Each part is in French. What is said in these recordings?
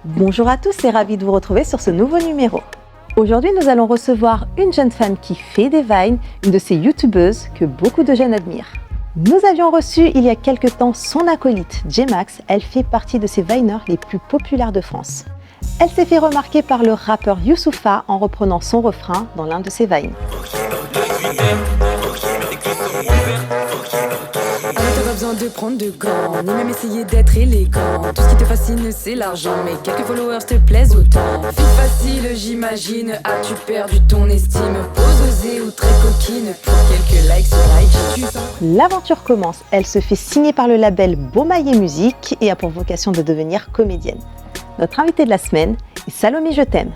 Bonjour à tous et ravi de vous retrouver sur ce nouveau numéro. Aujourd'hui, nous allons recevoir une jeune femme qui fait des vines, une de ces youtubeuses que beaucoup de jeunes admirent. Nous avions reçu il y a quelques temps son acolyte, J-Max. Elle fait partie de ces vineurs les plus populaires de France. Elle s'est fait remarquer par le rappeur Youssoupha en reprenant son refrain dans l'un de ses vines. T'as pas besoin de prendre de gants, ni même essayer d'être élégant. Tout ce qui te fascine, c'est l'argent, mais quelques followers te plaisent autant. Fille facile, j'imagine, as-tu perdu ton estime? Pose osée ou très coquine, pour quelques likes sur IG. L'aventure commence, elle se fait signer par le label Beaumaillé Musique et a pour vocation de devenir comédienne. Notre invitée de la semaine est Salomé Je t'aime.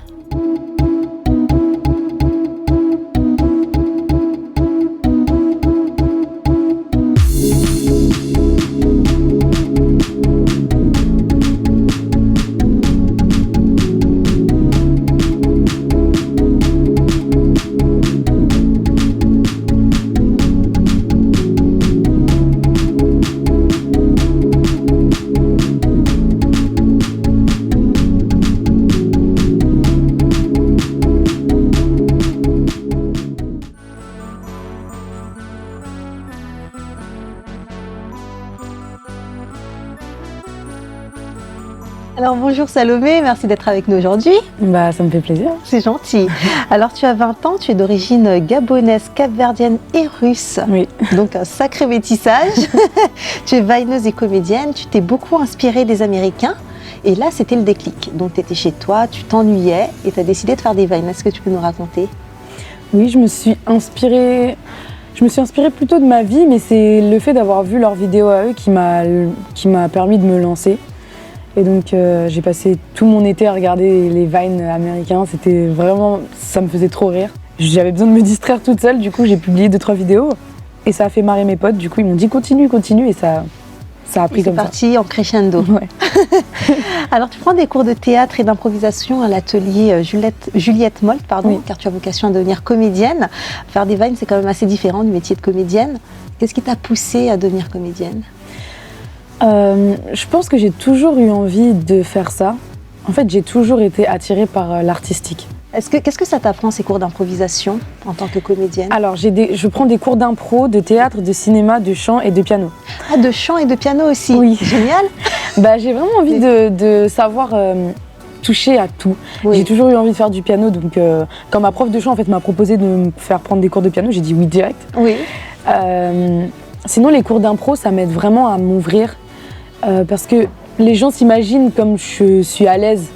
Alors bonjour Salomé, merci d'être avec nous aujourd'hui. Ça me fait plaisir. C'est gentil. Alors tu as 20 ans, tu es d'origine gabonaise, capverdienne et russe. Oui. Donc un sacré métissage. Tu es vineuse et comédienne, tu t'es beaucoup inspirée des Américains. Et là, c'était le déclic. Donc tu étais chez toi, tu t'ennuyais et tu as décidé de faire des vines. Est-ce que tu peux nous raconter? Oui, je me suis inspirée plutôt de ma vie, mais c'est le fait d'avoir vu leurs vidéos à eux qui m'a permis de me lancer. Et donc j'ai passé tout mon été à regarder les vines américains, c'était vraiment, ça me faisait trop rire. J'avais besoin de me distraire toute seule, du coup j'ai publié 2-3 vidéos et ça a fait marrer mes potes, du coup ils m'ont dit continue et ça a pris comme ça. C'est parti en crescendo. Ouais. Alors tu prends des cours de théâtre et d'improvisation à l'atelier Juliette Molt, Oui. Car tu as vocation à devenir comédienne. Faire des vines c'est quand même assez différent du métier de comédienne. Qu'est-ce qui t'a poussée à devenir comédienne? Je pense que j'ai toujours eu envie de faire ça. En fait, j'ai toujours été attirée par l'artistique. Qu'est-ce que ça t'apprend ces cours d'improvisation en tant que comédienne? Alors, je prends des cours d'impro, de théâtre, de cinéma, de chant et de piano. Ah, de chant et de piano aussi. Oui. Génial. J'ai vraiment envie de savoir toucher à tout. Oui. J'ai toujours eu envie de faire du piano, donc quand ma prof de chant en fait, m'a proposé de me faire prendre des cours de piano, j'ai dit oui direct. Oui. Sinon, les cours d'impro, ça m'aide vraiment à m'ouvrir. Parce que les gens s'imaginent comme je suis à l'aise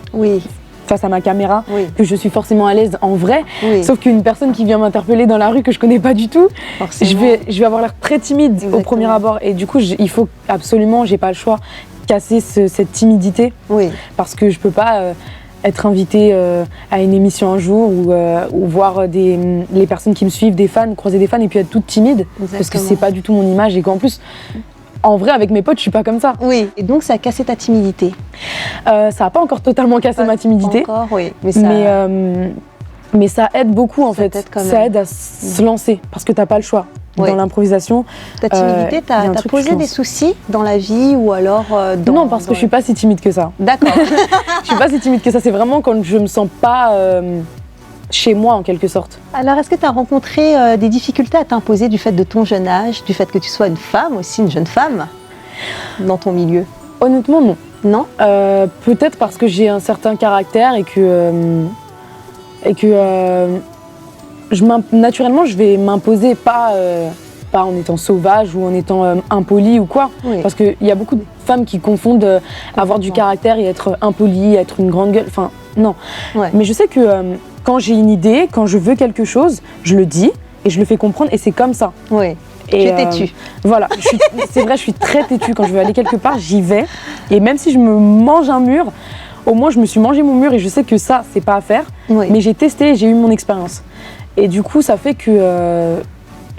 face à ma caméra, que je suis forcément à l'aise en vrai, sauf qu'une personne qui vient m'interpeller dans la rue que je connais pas du tout, je vais avoir l'air très timide. Exactement. Au premier abord, et du coup il faut absolument, j'ai pas le choix, casser cette timidité, parce que je peux pas être invitée à une émission un jour ou voir les personnes qui me suivent, des fans, croiser des fans et puis être toute timide. Exactement. Parce que c'est pas du tout mon image et qu'en plus en vrai, avec mes potes, je suis pas comme ça. Oui, et donc ça a cassé ta timidité? Ça a pas encore totalement cassé ma timidité. Encore, oui. Mais ça aide beaucoup en fait. Ça aide à se lancer parce que t'as pas le choix. Dans l'improvisation. Ta timidité, t'as posé des soucis dans la vie ou alors Non, parce que je suis pas si timide que ça. D'accord. Je suis pas si timide que ça. C'est vraiment quand je me sens pas chez moi en quelque sorte. Alors est-ce que tu as rencontré des difficultés à t'imposer du fait de ton jeune âge, du fait que tu sois une femme aussi, une jeune femme dans ton milieu? Honnêtement non. Non? Peut-être parce que j'ai un certain caractère et que naturellement je vais m'imposer pas en étant sauvage ou en étant impolie ou quoi. Parce qu'il y a beaucoup de femmes qui confondent avoir du caractère et être impolie, être une grande gueule. Enfin non. Mais je sais que quand j'ai une idée, quand je veux quelque chose, je le dis et je le fais comprendre et c'est comme ça. Oui. Tu es têtue. Voilà, c'est vrai, je suis très têtue. Quand je veux aller quelque part, j'y vais. Et même si je me mange un mur, au moins je me suis mangé mon mur et je sais que ça, c'est pas à faire. Mais j'ai testé et j'ai eu mon expérience. Et du coup, ça fait que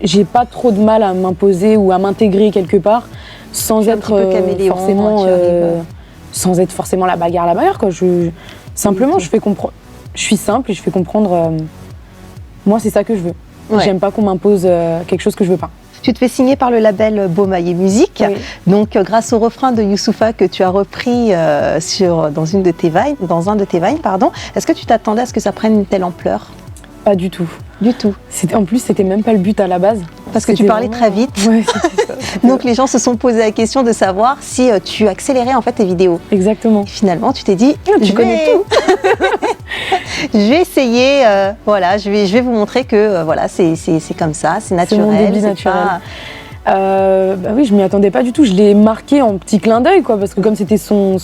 j'ai pas trop de mal à m'imposer ou à m'intégrer quelque part sans être forcément la bagarre quoi. Simplement, je suis simple et je fais comprendre. Moi, c'est ça que je veux. J'aime pas qu'on m'impose quelque chose que je veux pas. Tu te fais signer par le label Beaumaillé Musique. Oui. Donc, grâce au refrain de Youssoupha que tu as repris dans un de tes vines, est-ce que tu t'attendais à ce que ça prenne une telle ampleur? Pas du tout. Du tout. En plus, c'était même pas le but à la base. Parce que tu parlais très vite. Ouais, c'était ça. Donc les gens se sont posé la question de savoir si tu accélérais en fait tes vidéos. Exactement. Et finalement, tu t'es dit, tu connais tout. Je vais essayer, je vais vous montrer que c'est comme ça, c'est naturel. C'est mon débit naturel. Oui, je m'y attendais pas du tout. Je l'ai marqué en petit clin d'œil, quoi, parce que comme c'était son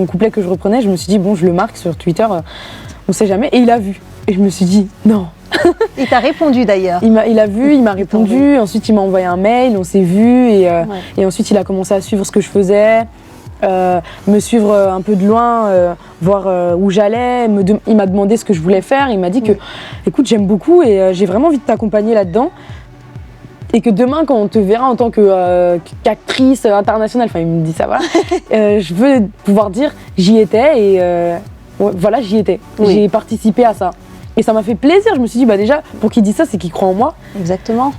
couplet que je reprenais, je me suis dit bon, je le marque sur Twitter, on sait jamais. Et il a vu. Et je me suis dit non. Il t'a répondu d'ailleurs. Il a vu, il m'a répondu. Ensuite, il m'a envoyé un mail, on s'est vu, et ensuite il a commencé à suivre ce que je faisais, me suivre un peu de loin, voir où j'allais. Il m'a demandé ce que je voulais faire. Il m'a dit que, écoute, j'aime beaucoup et j'ai vraiment envie de t'accompagner là-dedans. Et que demain, quand on te verra en tant qu'actrice internationale, enfin il me dit ça, voilà, je veux pouvoir dire j'y étais et voilà, j'y étais. Oui. J'ai participé à ça. Et ça m'a fait plaisir. Je me suis dit, déjà, pour qu'il dise ça, c'est qu'il croit en moi. Exactement.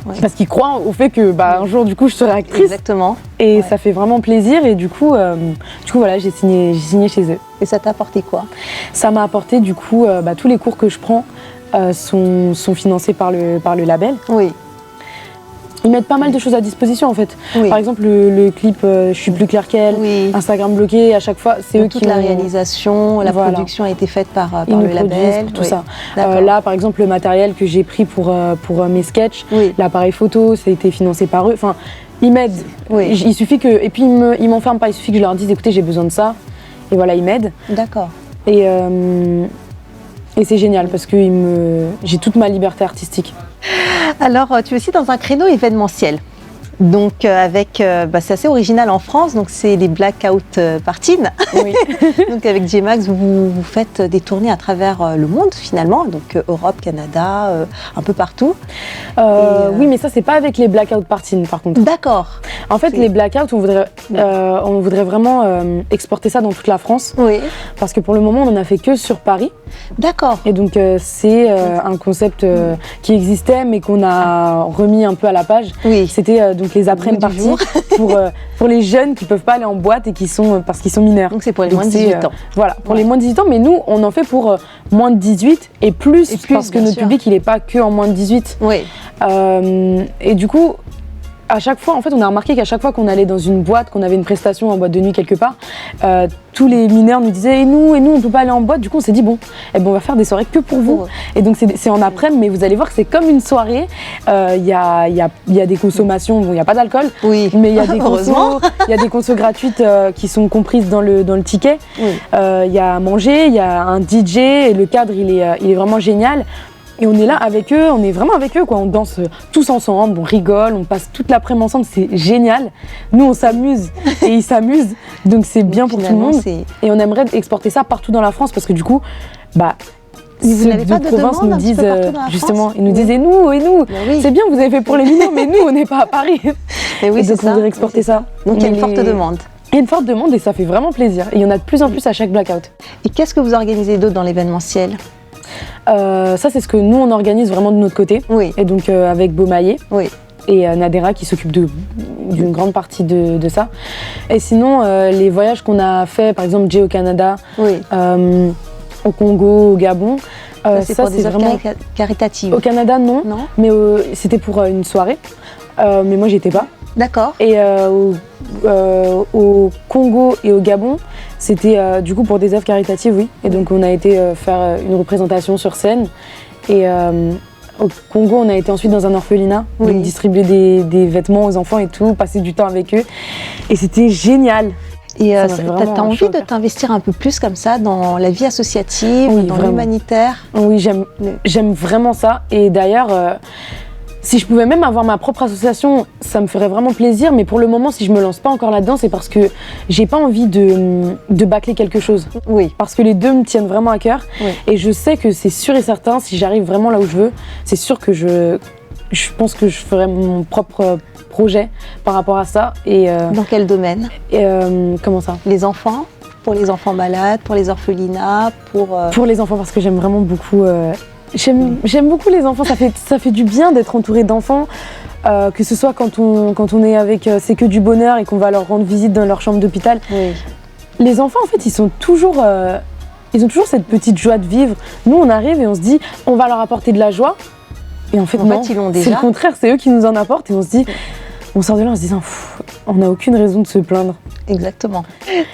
Oui. Parce qu'il croit au fait que un jour, du coup, je serai actrice. Exactement. Et ça fait vraiment plaisir. Et du coup voilà, j'ai signé chez eux. Et ça t'a apporté quoi? Ça m'a apporté, du coup, tous les cours que je prends sont financés par le label. Oui. Ils mettent pas mal de choses à disposition en fait. Oui. Par exemple le clip Je suis plus clair qu'elle, Instagram bloqué, à chaque fois c'est eux qui la réalisation, la production a été faite par le label. Pour tout ça. Là par exemple le matériel que j'ai pris pour mes sketchs, l'appareil photo, ça a été financé par eux. Enfin, ils m'aident. Il suffit que, et puis ils m'enferment pas, il suffit que je leur dise écoutez, j'ai besoin de ça. Et voilà, ils m'aident. D'accord. Et c'est génial parce que j'ai toute ma liberté artistique. Alors, tu es aussi dans un créneau événementiel. Donc, c'est assez original en France, donc c'est les Blackout Parties. Oui. Donc, avec J-Max, vous faites des tournées à travers le monde finalement, donc Europe, Canada, un peu partout. Oui, mais ça, c'est pas avec les Blackout Parties par contre. D'accord. En fait, les Blackouts, on voudrait vraiment exporter ça dans toute la France. Oui. Parce que pour le moment, on n'en a fait que sur Paris. D'accord. Et donc, c'est un concept qui existait, mais qu'on a remis un peu à la page. Oui. C'était donc les après-midi parties pour les jeunes qui peuvent pas aller en boîte et parce qu'ils sont mineurs. Donc c'est pour les moins de 18 ans. Voilà, pour les moins de 18 ans, mais nous on en fait pour moins de 18 et plus parce que notre public il est pas que en moins de 18. Oui. Et du coup, à chaque fois, en fait, on a remarqué qu'à chaque fois qu'on allait dans une boîte, qu'on avait une prestation en boîte de nuit quelque part, tous les mineurs nous disaient et nous on peut pas aller en boîte. Du coup, on s'est dit on va faire des soirées que pour vous. Et donc c'est en après-midi, mais vous allez voir que c'est comme une soirée. Il y a des consommations, il y a pas d'alcool, mais il y a des consos gratuites qui sont comprises dans le ticket. Il y a à manger, il y a un DJ et le cadre il est vraiment génial. Et on est là avec eux, on est vraiment avec eux, quoi. On danse tous ensemble, on rigole, on passe toute l'après-midi ensemble, c'est génial. Nous, on s'amuse et ils s'amusent, donc c'est bien pour tout le monde. Et on aimerait exporter ça partout dans la France parce que du coup, vous n'avez pas de province nous disent justement, ils nous disent et nous, c'est bien, vous avez fait pour les mineurs, mais nous, on n'est pas à Paris. Et oui, donc on voudrait exporter ça. Donc il y a une forte demande. Il y a une forte demande et ça fait vraiment plaisir. Et il y en a de plus en plus à chaque blackout. Et qu'est-ce que vous organisez d'autre dans l'événementiel ? Ça, c'est ce que nous, on organise vraiment de notre côté. Oui. Et donc, avec Beaumaillé. Oui. Et Nadera qui s'occupe d'une grande partie de ça. Et sinon, les voyages qu'on a fait, par exemple, Jay au Canada, au Congo, au Gabon. C'est pour des œuvres caritatives. Au Canada, non. Mais c'était pour une soirée. Mais moi, j'y étais pas. D'accord. Et au Congo et au Gabon, c'était du coup pour des œuvres caritatives, oui. Et donc on a été faire une représentation sur scène. Et au Congo, on a été ensuite dans un orphelinat, donc distribuer des vêtements aux enfants et tout, passer du temps avec eux. Et c'était génial. Et t'as envie de t'investir un peu plus comme ça dans la vie associative, dans l'humanitaire? Oui, j'aime vraiment ça. Et d'ailleurs, si je pouvais même avoir ma propre association, ça me ferait vraiment plaisir. Mais pour le moment, si je me lance pas encore là-dedans, c'est parce que j'ai pas envie de bâcler quelque chose. Oui. Parce que les deux me tiennent vraiment à cœur. Oui. Et je sais que c'est sûr et certain, si j'arrive vraiment là où je veux, c'est sûr que je pense que je ferai mon propre projet par rapport à ça. Et, dans quel domaine? Comment ça? Les enfants? Pour les enfants malades, pour les orphelinats, Pour les enfants, parce que j'aime vraiment beaucoup... J'aime beaucoup les enfants, ça fait du bien d'être entouré d'enfants. que ce soit quand on est avec C'est que du bonheur et qu'on va leur rendre visite dans leur chambre d'hôpital. Oui. Les enfants, en fait, ils ont toujours cette petite joie de vivre. Nous, on arrive et on se dit, on va leur apporter de la joie. Et en fait, non, ils l'ont déjà. C'est le contraire, c'est eux qui nous en apportent. Et on se dit, on sort de là en se disant, on n'a aucune raison de se plaindre. Exactement.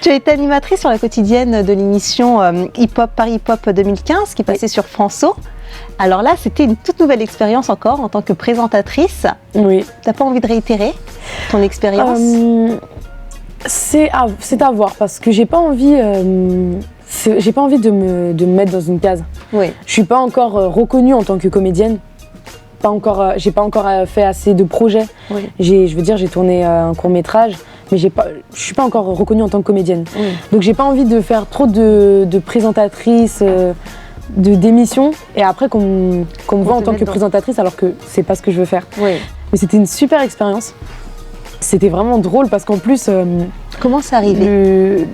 Tu as été animatrice sur la quotidienne de l'émission Hip Hop Paris Hip Hop 2015 qui passait sur François. Alors là, c'était une toute nouvelle expérience encore en tant que présentatrice. Oui. T'as pas envie de réitérer ton expérience? C'est à voir parce que j'ai pas envie de me mettre dans une case. Oui. Je suis pas encore reconnue en tant que comédienne. J'ai pas encore fait assez de projets. Oui. J'ai tourné un court-métrage, mais je suis pas encore reconnue en tant que comédienne. Oui. Donc j'ai pas envie de faire trop de présentatrice, d'émissions, et après qu'on me voit en tant que présentatrice alors que c'est pas ce que je veux faire. Oui. Mais c'était une super expérience. C'était vraiment drôle parce qu'en plus... Comment c'est arrivé?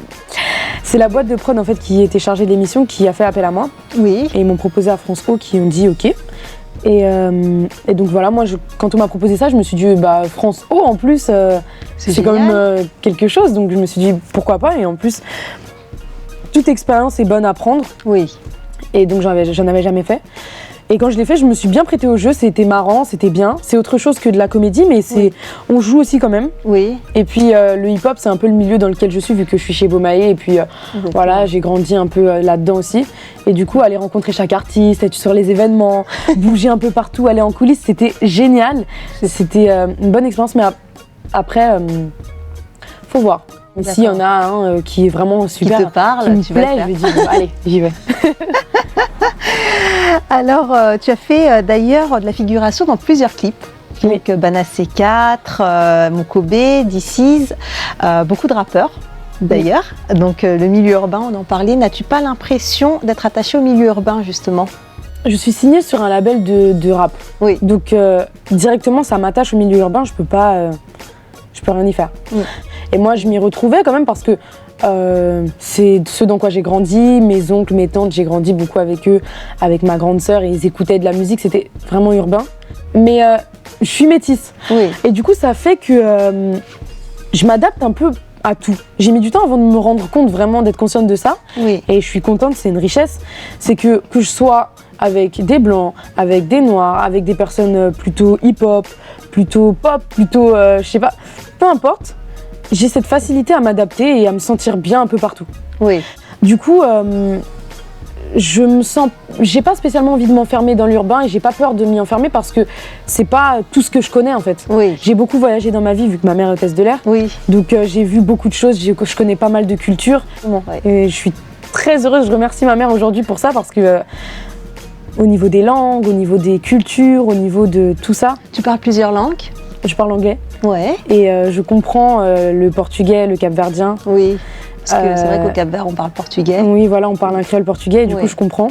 C'est la boîte de prod en fait qui était chargée de l'émission qui a fait appel à moi. Oui. Et ils m'ont proposé à France O qui ont dit OK. Et donc voilà, moi quand on m'a proposé ça, je me suis dit France O en plus, c'est quand même quelque chose. Donc je me suis dit pourquoi pas. Et en plus, toute expérience est bonne à prendre. Oui. Et donc j'en avais jamais fait. Et quand je l'ai fait, je me suis bien prêtée au jeu, c'était marrant, c'était bien. C'est autre chose que de la comédie, mais on joue aussi quand même. Oui. Et puis le hip-hop, c'est un peu le milieu dans lequel je suis, vu que je suis chez Beaumaé. Et puis voilà, j'ai grandi un peu là-dedans aussi. Et du coup, aller rencontrer chaque artiste, être sur les événements, bouger un peu partout, aller en coulisses, c'était génial. C'était une bonne expérience, mais après, faut voir. S'il y en a un qui est vraiment super, qui te parle, qui me plaît, je vais dire allez, j'y vais. Alors, tu as fait d'ailleurs de la figuration dans plusieurs clips. Donc, Bana C4, Mon Kobe, DC's, beaucoup de rappeurs d'ailleurs. Oui. Donc, le milieu urbain, on en parlait. N'as-tu pas l'impression d'être attachée au milieu urbain, justement? Je suis signée sur un label de rap. Oui. Donc, directement, ça m'attache au milieu urbain. Je peux rien y faire. Oui. Et moi, je m'y retrouvais quand même parce que c'est ce dans quoi j'ai grandi, mes oncles, mes tantes, j'ai grandi beaucoup avec eux, avec ma grande sœur, et ils écoutaient de la musique, c'était vraiment urbain. Mais je suis métisse. Oui. Et du coup, ça fait que je m'adapte un peu à tout. J'ai mis du temps avant de me rendre compte vraiment, d'être consciente de ça. Oui. Et je suis contente, c'est une richesse. C'est que je sois avec des blancs, avec des noirs, avec des personnes plutôt hip-hop, plutôt pop, plutôt, je sais pas, peu importe. J'ai cette facilité à m'adapter et à me sentir bien un peu partout. Oui. Du coup, j'ai pas spécialement envie de m'enfermer dans l'urbain et j'ai pas peur de m'y enfermer parce que c'est pas tout ce que je connais en fait. Oui. J'ai beaucoup voyagé dans ma vie vu que ma mère est hôtesse de l'air. Oui. Donc j'ai vu beaucoup de choses, je connais pas mal de cultures. Oui. Et je suis très heureuse, je remercie ma mère aujourd'hui pour ça parce que au niveau des langues, au niveau des cultures, au niveau de tout ça. Tu parles plusieurs langues? Je parle anglais. Ouais. Et je comprends le portugais, le capverdien. Oui, parce que c'est vrai qu'au Cap-Vert, on parle portugais. Oui, voilà, on parle un créole portugais et du coup, je comprends.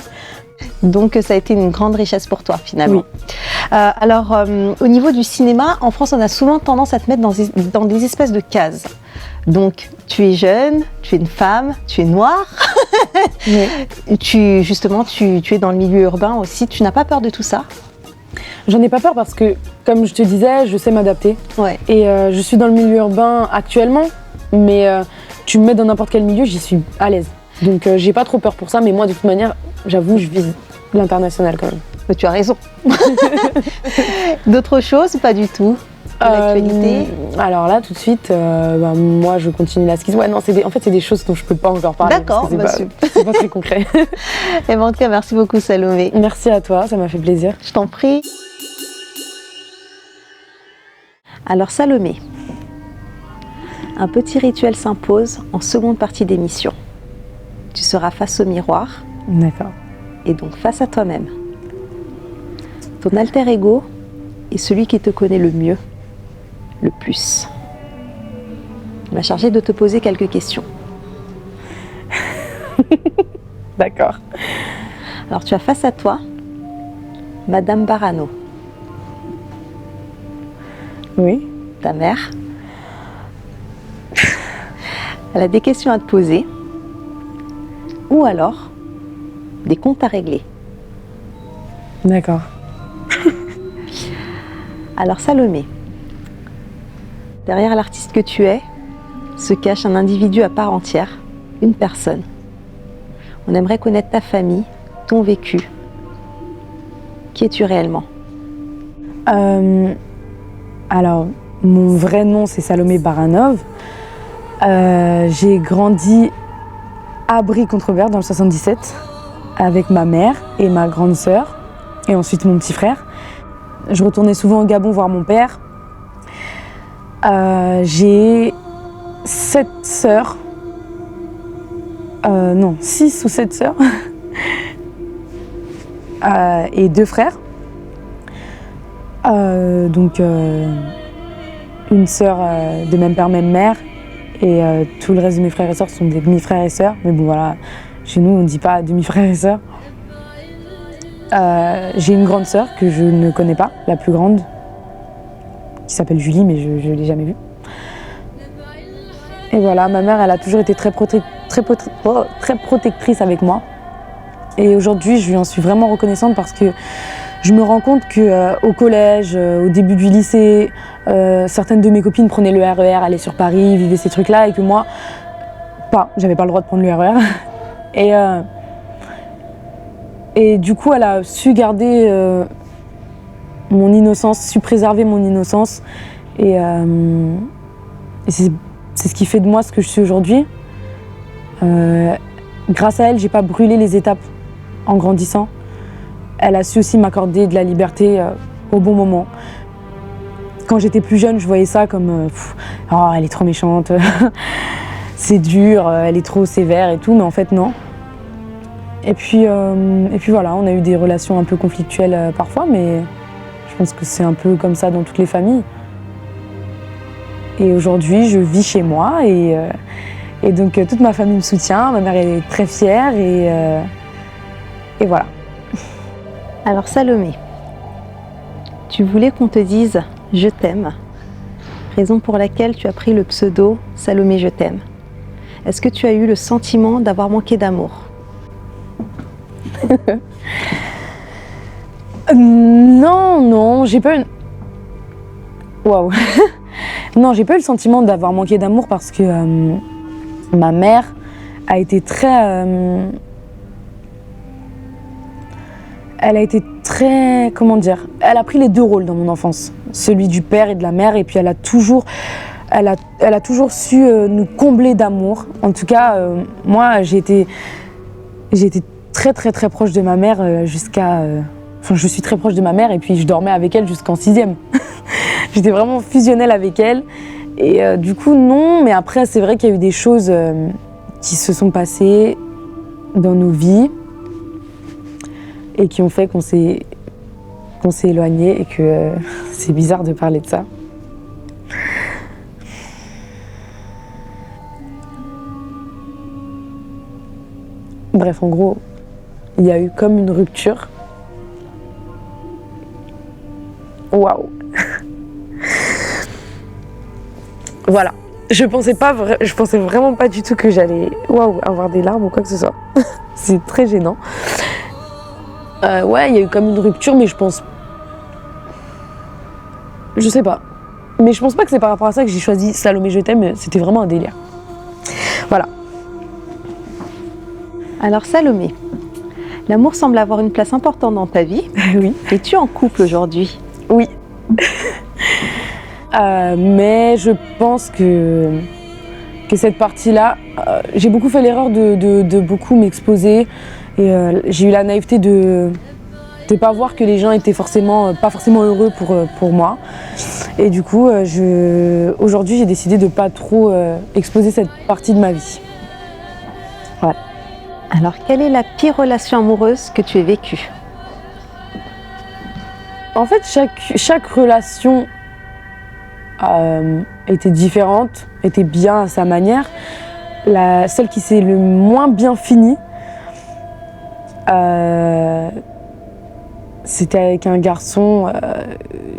Donc, ça a été une grande richesse pour toi, finalement. Oui. Alors, au niveau du cinéma, en France, on a souvent tendance à te mettre dans des espèces de cases. Donc, tu es jeune, tu es une femme, tu es noire. Oui. Tu es dans le milieu urbain aussi. Tu n'as pas peur de tout ça? J'en ai pas peur parce que, comme je te disais, je sais m'adapter. Ouais. Et je suis dans le milieu urbain actuellement, mais tu me mets dans n'importe quel milieu, j'y suis à l'aise. Donc j'ai pas trop peur pour ça, mais moi de toute manière, j'avoue, je vise l'international quand même. Mais tu as raison. D'autres choses ou pas du tout? L'actualité? Alors là, tout de suite, moi je continue la skis. Ouais, non, en fait, c'est des choses dont je peux pas encore parler. D'accord, c'est pas très concret. Et en tout cas, merci beaucoup, Salomé. Merci à toi, ça m'a fait plaisir. Je t'en prie. Alors, Salomé, un petit rituel s'impose en seconde partie d'émission. Tu seras face au miroir. D'accord. Et donc face à toi-même. Ton alter ego est celui qui te connaît le mieux. Le plus. Il m'a chargé de te poser quelques questions. D'accord. Alors tu as face à toi Madame Barano. Oui. Ta mère. Elle a des questions à te poser. Ou alors des comptes à régler. D'accord. Alors Salomé, derrière l'artiste que tu es, se cache un individu à part entière, une personne. On aimerait connaître ta famille, ton vécu. Qui es-tu réellement? Alors, mon vrai nom, c'est Salomé Baranov. J'ai grandi à Brie-Contrebert dans le 77 avec ma mère et ma grande sœur et ensuite mon petit frère. Je retournais souvent au Gabon voir mon père. J'ai 7 sœurs. Non, 6 ou 7 sœurs. Et 2 frères. Donc une sœur de même père, même mère. Et tout le reste de mes frères et sœurs sont des demi-frères et sœurs. Mais bon voilà, chez nous on ne dit pas demi-frères et sœurs. J'ai une grande sœur que je ne connais pas, la plus grande, qui s'appelle Julie, mais je ne l'ai jamais vue. Et voilà, ma mère, elle a toujours été très protectrice avec moi. Et aujourd'hui, je lui en suis vraiment reconnaissante parce que je me rends compte qu'au collège, au début du lycée, certaines de mes copines prenaient le RER, allaient sur Paris, vivaient ces trucs-là, et que moi, j'avais pas le droit de prendre le RER. Et du coup, elle a su garder mon innocence, su préserver mon innocence. Et c'est ce qui fait de moi ce que je suis aujourd'hui. Grâce à elle, j'ai pas brûlé les étapes en grandissant. Elle a su aussi m'accorder de la liberté au bon moment. Quand j'étais plus jeune, je voyais ça comme oh, elle est trop méchante, c'est dur, elle est trop sévère et tout, mais en fait non. Et puis voilà, on a eu des relations un peu conflictuelles parfois, mais je pense que c'est un peu comme ça dans toutes les familles. Et aujourd'hui, je vis chez moi et donc toute ma famille me soutient, ma mère est très fière et voilà. Alors Salomé, tu voulais qu'on te dise « je t'aime », raison pour laquelle tu as pris le pseudo « Salomé, je t'aime ». Est-ce que tu as eu le sentiment d'avoir manqué d'amour? Non, j'ai pas eu... Waouh. Non, j'ai pas eu le sentiment d'avoir manqué d'amour parce que ma mère a été très... Elle a été très... Comment dire? Elle a pris les deux rôles dans mon enfance. Celui du père et de la mère. Et puis elle a toujours su nous combler d'amour. En tout cas, moi, j'ai été très proche de ma mère jusqu'à... Enfin, je suis très proche de ma mère et puis je dormais avec elle jusqu'en 6e. J'étais vraiment fusionnelle avec elle. Et du coup, non. Mais après, c'est vrai qu'il y a eu des choses qui se sont passées dans nos vies et qui ont fait qu'on s'est éloignés et que c'est bizarre de parler de ça. Bref, en gros, il y a eu comme une rupture. Waouh. Voilà. Je pensais vraiment pas du tout que j'allais avoir des larmes ou quoi que ce soit. C'est très gênant. Ouais, il y a eu comme une rupture, mais je sais pas. Mais je pense pas que c'est par rapport à ça que j'ai choisi Salomé, je t'aime. C'était vraiment un délire. Voilà. Alors Salomé, l'amour semble avoir une place importante dans ta vie. Oui. Es-tu en couple aujourd'hui? Oui. Mais je pense que cette partie-là, j'ai beaucoup fait l'erreur de beaucoup m'exposer. Et j'ai eu la naïveté de pas voir que les gens étaient pas forcément heureux pour moi. Et du coup, aujourd'hui, j'ai décidé de pas trop exposer cette partie de ma vie. Voilà. Alors, quelle est la pire relation amoureuse que tu aies vécue? En fait, chaque relation était différente, était bien à sa manière. Celle qui s'est le moins bien finie, c'était avec un garçon,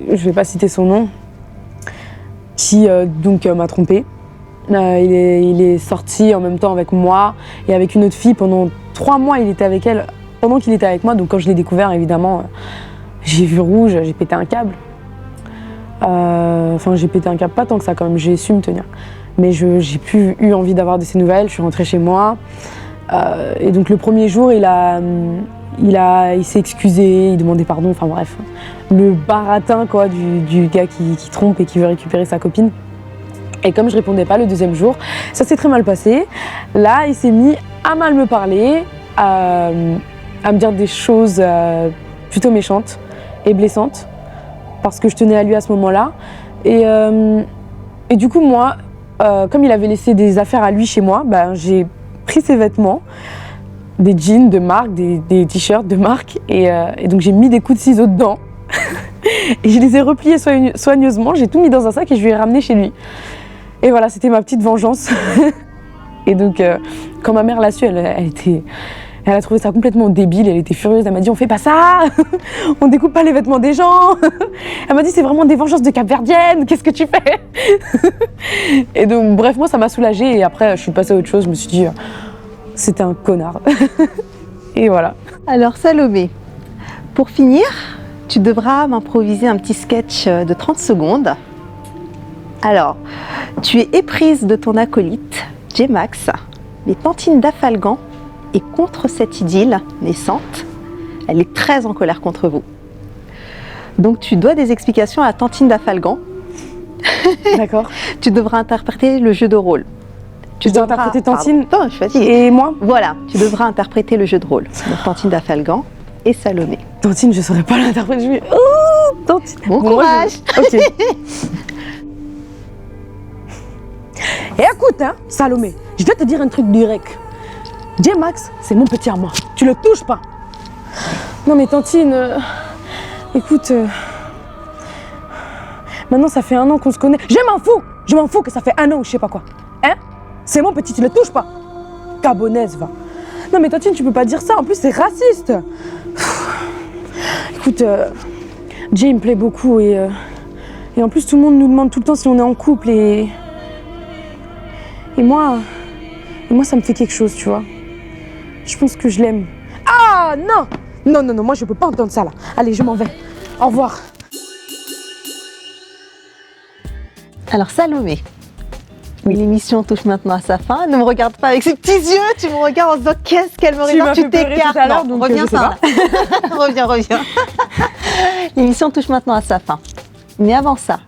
je vais pas citer son nom, qui m'a trompée. Il est sorti en même temps avec moi et avec une autre fille. Pendant 3 mois, il était avec elle pendant qu'il était avec moi. Donc quand je l'ai découvert, évidemment, j'ai vu rouge, j'ai pété un câble. Enfin, j'ai pété un câble, pas tant que ça quand même, j'ai su me tenir. Mais j'ai plus eu envie d'avoir de ces nouvelles, je suis rentrée chez moi. Et donc le premier jour, il s'est excusé, il demandait pardon, enfin bref. Le baratin quoi, du gars qui trompe et qui veut récupérer sa copine. Et comme je répondais pas le deuxième jour, ça s'est très mal passé. Là, il s'est mis à mal me parler, à me dire des choses plutôt méchantes et blessantes, parce que je tenais à lui à ce moment-là. Et du coup, moi, comme il avait laissé des affaires à lui chez moi, j'ai pris ses vêtements, des jeans de marque, des t-shirts de marque, et donc j'ai mis des coups de ciseaux dedans. Et je les ai repliés soigneusement, j'ai tout mis dans un sac et je lui ai ramené chez lui. Et voilà, c'était ma petite vengeance. Et donc, quand ma mère l'a su, elle a trouvé ça complètement débile, elle était furieuse, elle m'a dit on fait pas ça, on découpe pas les vêtements des gens. Elle m'a dit c'est vraiment des vengeances de Cap-Verdienne, qu'est-ce que tu fais? Et donc bref, moi ça m'a soulagée et après je suis passée à autre chose, je me suis dit c'était un connard. Et voilà. Alors Salomé, pour finir, tu devras m'improviser un petit sketch de 30 secondes. Alors, tu es éprise de ton acolyte, J-Max, les Tantines d'Afalgan, et contre cette idylle naissante, elle est très en colère contre vous. Donc tu dois des explications à Tantine d'Afalgan. D'accord. Tu devras interpréter le jeu de rôle. Tu dois interpréter Tantine je suis fatiguée. Et moi? Voilà, tu devras interpréter le jeu de rôle. Donc Tantine d'Afalgan et Salomé. Tantine, je ne saurais pas l'interpréter. Je vais... Oh, Tantine. Bon courage. Ok. Et écoute, hein, Salomé, je vais te dire un truc direct. J-Max, c'est mon petit à moi. Tu le touches pas. Non mais Tantine, écoute, maintenant ça fait 1 an qu'on se connaît. Je m'en fous que ça fait 1 an ou je sais pas quoi. Hein? C'est mon petit, tu le touches pas. Cabonaise, va. Non mais Tantine, tu peux pas dire ça, en plus c'est raciste. Écoute, Jay il me plaît beaucoup et en plus tout le monde nous demande tout le temps si on est en couple et moi ça me fait quelque chose, tu vois. Je pense que je l'aime. Ah non! Non, moi je peux pas entendre ça là. Allez, je m'en vais. Au revoir. Alors Salomé, oui. L'émission touche maintenant à sa fin. Ne me regarde pas avec ses petits yeux, tu me regardes en se disant qu'est-ce qu'elle me regarde, tu t'écartes. Non, reviens ça. Reviens. L'émission touche maintenant à sa fin. Mais avant ça,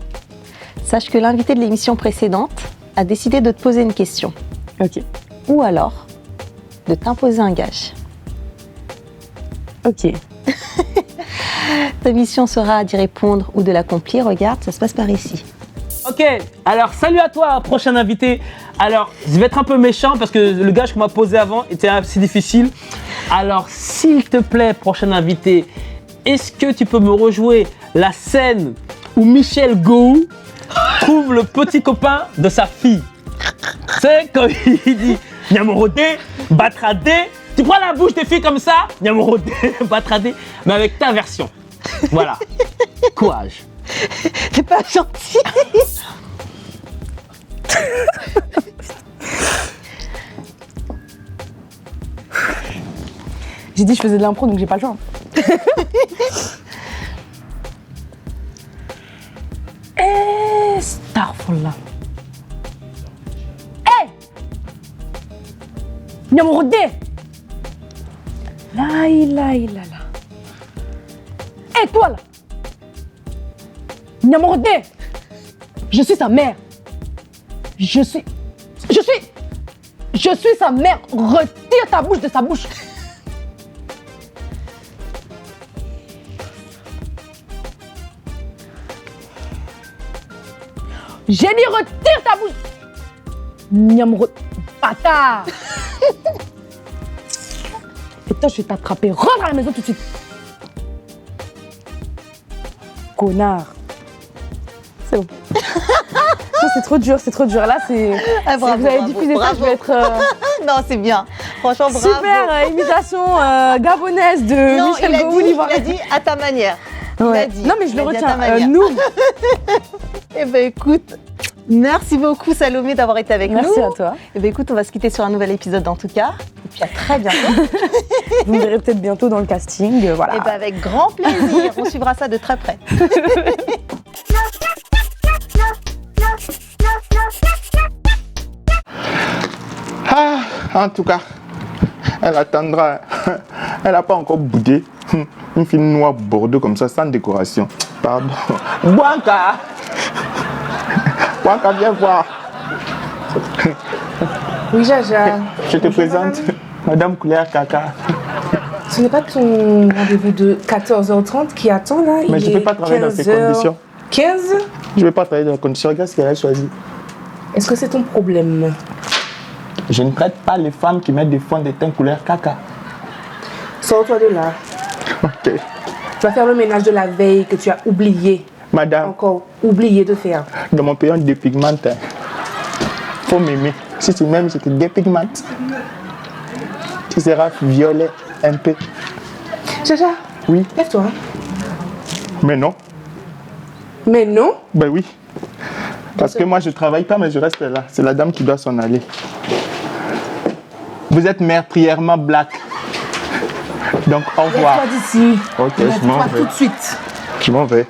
sache que l'invité de l'émission précédente a décidé de te poser une question. Ok. Ou alors de t'imposer un gage. Ok. Ta mission sera d'y répondre ou de l'accomplir. Regarde, ça se passe par ici. Ok, alors salut à toi, prochain invité. Alors, je vais être un peu méchant parce que le gage qu'on m'a posé avant était assez difficile. Alors, s'il te plaît, prochain invité, est-ce que tu peux me rejouer la scène où Michel Gou trouve le petit copain de sa fille? C'est quand il dit Nyamorode, Batrade. Tu prends la bouche des filles comme ça, Nyamorode, Batrade, mais avec ta version. Voilà. Courage. T'es pas gentil. J'ai dit je faisais de l'impro donc j'ai pas le choix. Starfallah. Hey! Nyamorode! La ilaha illallah. Hey toi là! Nyamorode! Je suis sa mère. Je suis sa mère. Retire ta bouche de sa bouche. J'ai dit retire ta bouche. Nyamorode. Bâtard. Et toi, je vais t'attraper. Rentre à la maison tout de suite. Connard. C'est bon. C'est trop dur, Là, c'est. Ah, bravo, si vous avez diffusé ça, je vais être. Non, c'est bien. Franchement, bravo. Super imitation gabonaise de non, Michel Gou. Il a dit à ta manière. Ouais. Non, mais je le retiens. Nous. Eh ben, écoute. Merci beaucoup Salomé d'avoir été avec nous. Merci à toi. Eh ben, écoute, on va se quitter sur un nouvel épisode en tout cas. Et puis à très bientôt. Vous me verrez peut-être bientôt dans le casting. Voilà. Eh ben, avec grand plaisir. On suivra ça de très près. En tout cas, elle attendra. Elle n'a pas encore boudé. Une fille noire bordeaux comme ça, sans décoration. Pardon. Bouanka! Bouanka, viens voir. Oui, Jaja. Je te présente Madame Couleur Kaka. Ce n'est pas ton rendez-vous de 14h30 qui attend là? Mais je ne peux pas travailler dans ces conditions. 15? Je ne vais pas travailler dans ces conditions. Regarde ce qu'elle a choisi. Est-ce que c'est ton problème? Je ne traite pas les femmes qui mettent des fonds de teint couleur caca. Sors-toi de là. Ok. Tu vas faire le ménage de la veille que tu as oublié. Madame. Encore oublié de faire. Dans mon pays, on dépigmente. Faut m'aimer. Si tu m'aimes, je te dépigmente. Tu seras violet un peu. Jaja. Oui. Lève-toi. Mais non. Mais non? Ben oui. Parce que moi, je ne travaille pas, mais je reste là. C'est la dame qui doit s'en aller. Vous êtes meurtrièrement black. Donc, au revoir. Lève-toi d'ici. Ok, je m'en vais. Tout de suite. Je m'en vais.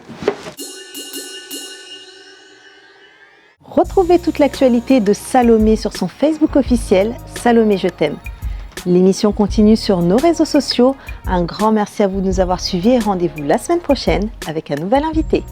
Retrouvez toute l'actualité de Salomé sur son Facebook officiel, Salomé Je t'aime. L'émission continue sur nos réseaux sociaux. Un grand merci à vous de nous avoir suivis et rendez-vous la semaine prochaine avec un nouvel invité.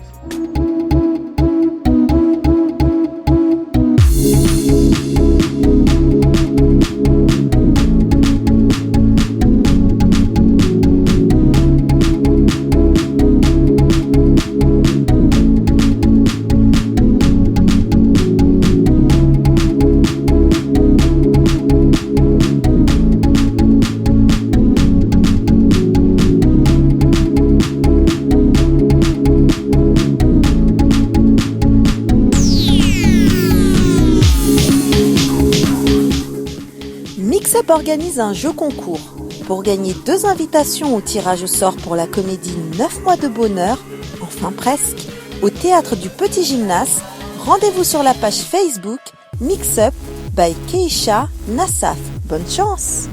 Mixup organise un jeu concours. Pour gagner 2 invitations au tirage au sort pour la comédie 9 mois de bonheur, enfin presque, au théâtre du Petit Gymnase, rendez-vous sur la page Facebook Mixup by Keisha Nassaf. Bonne chance!